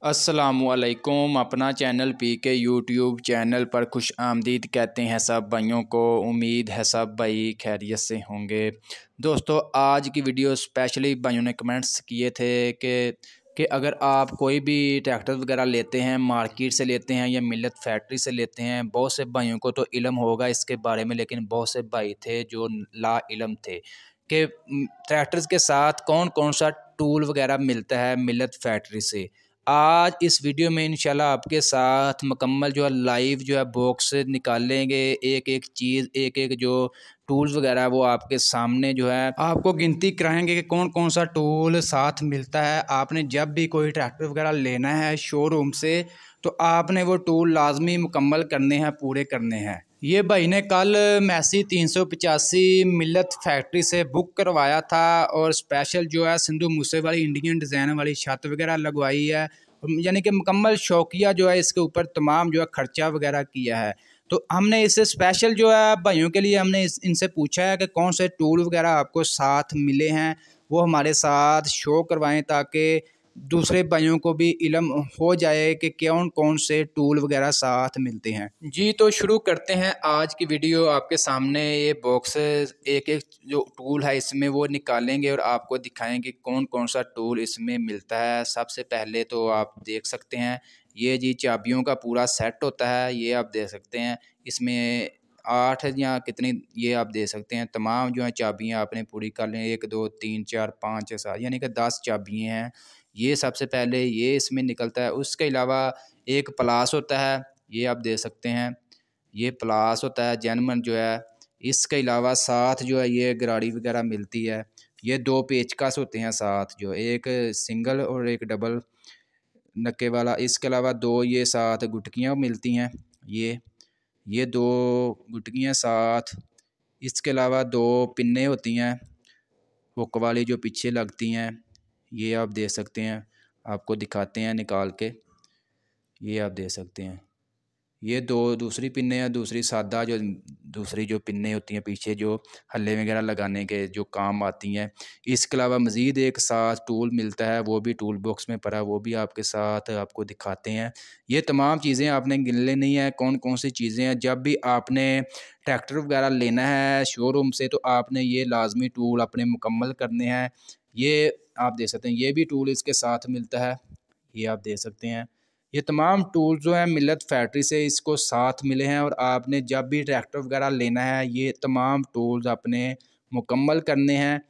अस्सलामुअलैकुम। अपना channel P के यूट्यूब चैनल पर खुश आमदीद कहते हैं सब भाइयों को। उम्मीद है सब भाई खैरियत से होंगे। दोस्तों, आज की वीडियो स्पेशली भाइयों ने कमेंट्स किए थे कि अगर आप कोई भी ट्रैक्टर वगैरह लेते हैं, मार्केट से लेते हैं या मिल्लत फैक्ट्री से लेते हैं, बहुत से भाइयों को तो इल्म होगा इसके बारे में, लेकिन बहुत से भाई थे जो ला इल्म थे कि ट्रैक्टर्स के साथ कौन कौन सा टूल वगैरह मिलता है मिल्लत फैक्ट्री से। आज इस वीडियो में इंशाल्लाह आपके साथ मुकम्मल जो है लाइव जो है बॉक्स से निकालेंगे, एक एक चीज़, एक एक जो टूल्स वगैरह वो आपके सामने जो है आपको गिनती कराएंगे कि कौन कौन सा टूल साथ मिलता है। आपने जब भी कोई ट्रैक्टर वगैरह लेना है शोरूम से तो आपने वो टूल लाजमी मुकम्मल करने हैं, पूरे करने हैं। ये भाई ने कल मैसी 385 मिल्लत फैक्ट्री से बुक करवाया था और स्पेशल जो है सिंधु मूसे वाली इंडियन डिज़ाइन वाली छत वगैरह लगवाई है, यानी कि मुकम्मल शौकिया जो है इसके ऊपर तमाम जो है खर्चा वगैरह किया है। तो हमने इससे स्पेशल जो है भाइयों के लिए हमने इनसे पूछा है कि कौन से टूल वगैरह आपको साथ मिले हैं, वो हमारे साथ शो करवाएं ताकि दूसरे भाइयों को भी इल्म हो जाए कि कौन कौन से टूल वगैरह साथ मिलते हैं। जी, तो शुरू करते हैं आज की वीडियो। आपके सामने ये बॉक्स एक एक जो टूल है इसमें वो निकालेंगे और आपको दिखाएंगे कौन कौन सा टूल इसमें मिलता है। सबसे पहले तो आप देख सकते हैं ये जी चाबियों का पूरा सेट होता है, ये आप देख सकते हैं। इसमें 8 या कितनी ये आप दे सकते हैं, तमाम जो है चाबियाँ आपने पूरी कर लें। 1 2 3 4 5 6 7 यानी कि 10 चाबियाँ हैं। ये सबसे पहले ये इसमें निकलता है। उसके अलावा एक प्लास होता है, ये आप दे सकते हैं। ये प्लास होता है जेनमन जो है। इसके अलावा साथ जो है ये गराड़ी वगैरह मिलती है। ये 2 पेचकस होते हैं साथ, जो एक सिंगल और एक डबल नक्के वाला। इसके अलावा 2 ये साथ गुटकियाँ मिलती हैं। ये 2 गुटकियाँ साथ। इसके अलावा 2 पिन्ने होती हैं हुक वाली जो पीछे लगती हैं, ये आप दे सकते हैं। आपको दिखाते हैं निकाल के, ये आप दे सकते हैं। ये 2 दूसरी पिन्ने हैं, दूसरी सादा जो दूसरी जो पिन्ने होती हैं पीछे जो हल्ले वगैरह लगाने के जो काम आती हैं। इसके अलावा मज़ीद एक साथ टूल मिलता है, वो भी टूल बॉक्स में पड़ा, वो भी आपके साथ आपको दिखाते हैं। ये तमाम चीज़ें आपने गिन लेनी है कौन कौन सी चीज़ें हैं। जब भी आपने ट्रैक्टर वगैरह लेना है शोरूम से तो आपने ये लाजमी टूल अपने मुकम्मल करने हैं। ये आप देख सकते हैं, ये भी टूल इसके साथ मिलता है, ये आप देख सकते हैं। ये तमाम टूल जो हैं मिल्लत फैक्ट्री से इसको साथ मिले हैं और आपने जब भी ट्रैक्टर वगैरह लेना है ये तमाम टूल्स अपने मुकम्मल करने हैं।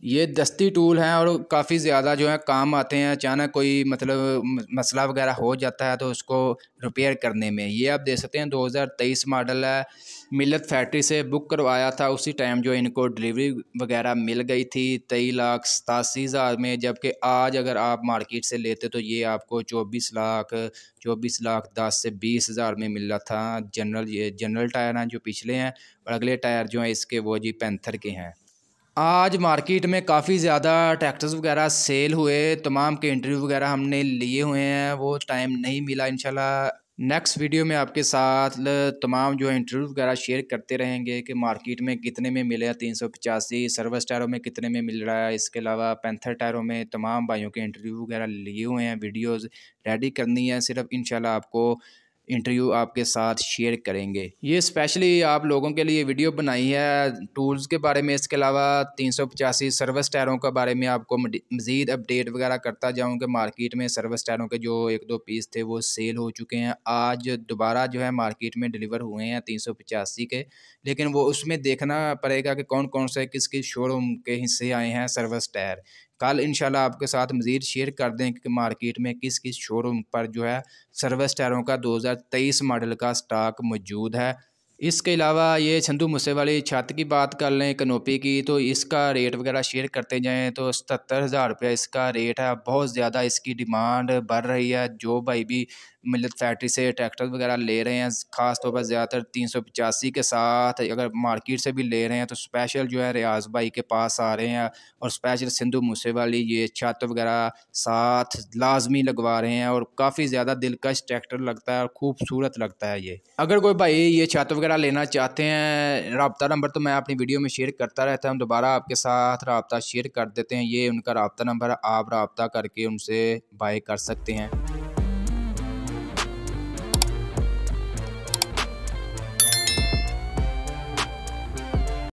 ये दस्ती टूल हैं और काफ़ी ज़्यादा जो है काम आते हैं। अचानक कोई मतलब मसला वगैरह हो जाता है तो उसको रिपेयर करने में। ये आप देख सकते हैं 2023 मॉडल है, मिल्लत फैक्ट्री से बुक करवाया था। उसी टाइम जो इनको डिलीवरी वगैरह मिल गई थी 23,87,000 में, जबकि आज अगर आप मार्केट से लेते तो ये आपको 24,10 से 20,000 में मिल रहा था। ये जनरल टायर हैं जो पिछले हैं और अगले टायर जो हैं इसके वो जी पैंथर के हैं। आज मार्केट में काफ़ी ज़्यादा ट्रैक्टर्स वगैरह सेल हुए, तमाम के इंटरव्यू वगैरह हमने लिए हुए हैं, वो टाइम नहीं मिला। इंशाल्लाह नेक्स्ट वीडियो में आपके साथ तमाम जो इंटरव्यू वगैरह शेयर करते रहेंगे कि मार्केट में कितने में मिले 385, सर्विस टायरों में कितने में मिल रहा है। इसके अलावा पैंथर टायरों में तमाम भाइयों के इंटरव्यू वगैरह लिए हुए हैं, वीडियोज़ रेडी करनी है सिर्फ। इंशाल्लाह आपको इंटरव्यू आपके साथ शेयर करेंगे। ये स्पेशली आप लोगों के लिए वीडियो बनाई है टूल्स के बारे में। इसके अलावा 385 सर्विस टायरों के बारे में आपको मज़ीद अपडेट वगैरह करता जाऊँगा। मार्केट में सर्विस टायरों के जो 1-2 पीस थे वो सेल हो चुके हैं, आज दोबारा जो है मार्केट में डिलीवर हुए हैं 385 के। लेकिन वो उसमें देखना पड़ेगा कि कौन कौन से किस किस शोरूम के हिस्से आए हैं सर्विस टायर। कल इंशाल्लाह आपके साथ मज़ीद शेयर कर दें कि मार्केट में किस किस शोरूम पर जो है सर्विस टायरों का 2023 मॉडल का स्टॉक मौजूद है। इसके अलावा ये सिंधु मूसे वाली छत की बात कर लें कनोपी की, तो इसका रेट वगैरह शेयर करते जाएँ तो 77,000 रुपया इसका रेट है। बहुत ज़्यादा इसकी डिमांड बढ़ रही है। जो भाई भी मिल्लत फैक्ट्री से ट्रैक्टर वगैरह ले रहे हैं, ख़ास तौर पर ज़्यादातर 385 के साथ। अगर मार्केट से भी ले रहे हैं तो स्पेशल जो है रियाज भाई के पास आ रहे हैं और स्पेशल सिंधु मूसे वाली ये छत वगैरह साथ लाजमी लगवा रहे हैं और काफ़ी ज़्यादा दिलकश ट्रैक्टर लगता है और खूबसूरत लगता है ये। अगर कोई भाई ये छत वगैरह लेना चाहते हैं, रब्ता नंबर तो मैं अपनी वीडियो में शेयर करता रहता हूँ, दोबारा आपके साथ रब्ता शेयर कर देते हैं। ये उनका रब्ता नंबर है, आप रब्ता करके उनसे बाय कर सकते हैं।